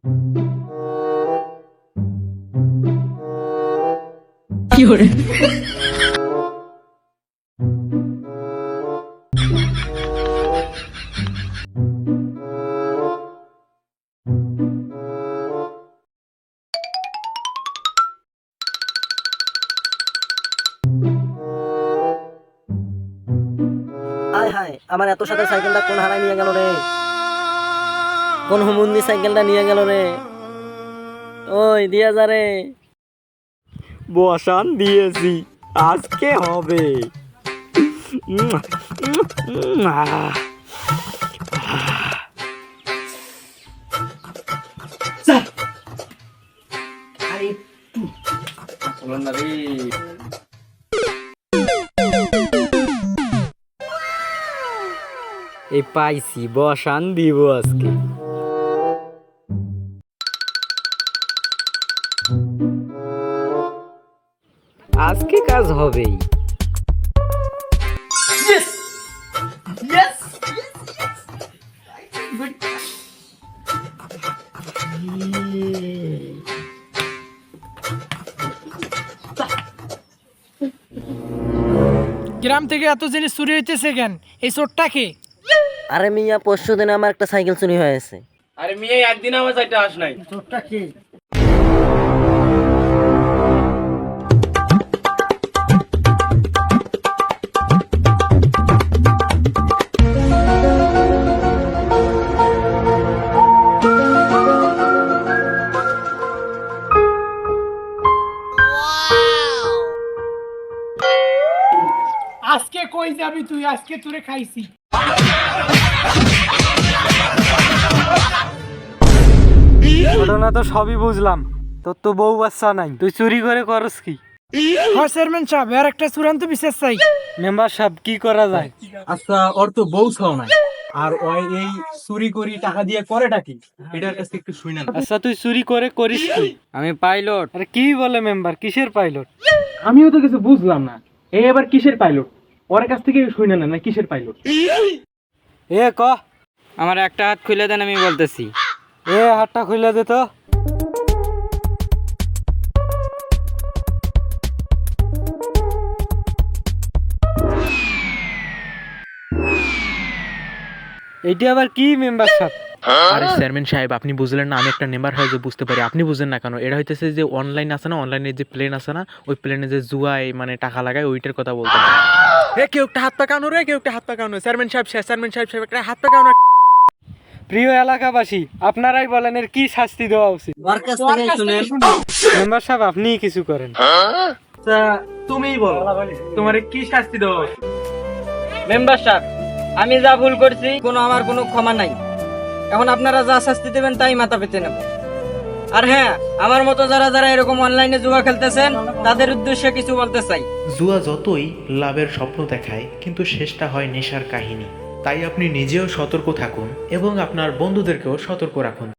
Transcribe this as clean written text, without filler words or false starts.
কি করে? আয় হায়, আমার এত সাথে সাইকেলটা কোন হারাই নিয়ে গেল রে? কোন হুমুন্দি সাইকেলটা নিয়ে গেল রে? ওই দিয়া যা রে। বসান দিয়েছি, আজকে হবে। এই পাইছি, বসান দিব আজকে। আজকে কাজ হবেই। গ্রাম থেকে এত জিনিস চুরি হইতেছে কেন? এই চোরটা কে? আরে মিয়া, পরশু দিনে আমার একটা সাইকেল চুরি হয়েছে। আরে মিয়া, একদিন আমার সাইডে আস নাই। চোরটা কে? আজকে কই যাবি তুই? আজকে তোরে খাইছি। ঘটনা তো সবই বুঝলাম, তোর তো বউ বাচ্চা নাই, তুই চুরি করে করস কি? হ্যাঁ চেয়ারম্যান সাহেব, আর একটা চূড়ান্ত বিশেষ চাই। মেম্বার সাহেব, কি করা যায়? আচ্ছা, ওর তো বউ ছাও নাই, আর ওই এই চুরি করি টাকা দিয়ে করেটা কি, এটার কাছে একটু শুই না। আচ্ছা, তুই চুরি করে করিস কি? আমি পাইলট। আরে কি বলে মেম্বার, কিসের পাইলট? আমিও তো কিছু বুঝলাম না, এই এবার কিসের পাইলট? ওর কাছ থেকে শুই না না কিসের পাইলট? এ ক, আমার একটা হাত খুলে দেন, আমি বলতেছি। এ হাতটা খুলে দে তো। এইটা আবার কি মেম্বার সাহেব? আরে চেয়ারম্যান সাহেব, আপনি বুঝলেন না? আমি একটা মেম্বার হয়ে যে বুঝতে পারি, আপনি বুঝলেন না কেন? এটা হইতেছে যে অনলাইন আছে না, অনলাইনে যে প্লেন আছে না, ওই প্লেনে যে জুয়ায় মানে টাকা লাগায়, ওইটার কথা বলতে। কেউ একটা হাত পা কানো রে, কেউ একটা হাত পা কানো। চেয়ারম্যান সাহেব, চেয়ারম্যান সাহেব সাহেব একটা হাত পা কানো। প্রিয় এলাকাবাসী, আপনারাই বলেন এর কি শাস্তি দেওয়া উচিত। ওর কাছ থেকে শুনেন। মেম্বার সাহেব, আপনিই কিছু করেন। আচ্ছা, তুমিই বলো, তোমার কি শাস্তি দেওয়া উচিত? মেম্বার সাহেব, আমি যা ভুল করছি আমার কোনো ক্ষমা নাই। এখন আপনারা যা শাস্তি দেবেন তাই মাথা পেতে নেব। আর হ্যাঁ, আমার মতো যারা যারা এরকম অনলাইনে জুয়া খেলতেছেন তাদের উদ্দেশ্যে কিছু বলতে চাই। জুয়া যতই লাভের স্বপ্ন দেখায়, কিন্তু শেষটা হয় নেশার কাহিনী। তাই আপনি নিজেও সতর্ক থাকুন এবং আপনার বন্ধুদেরকেও সতর্ক রাখুন।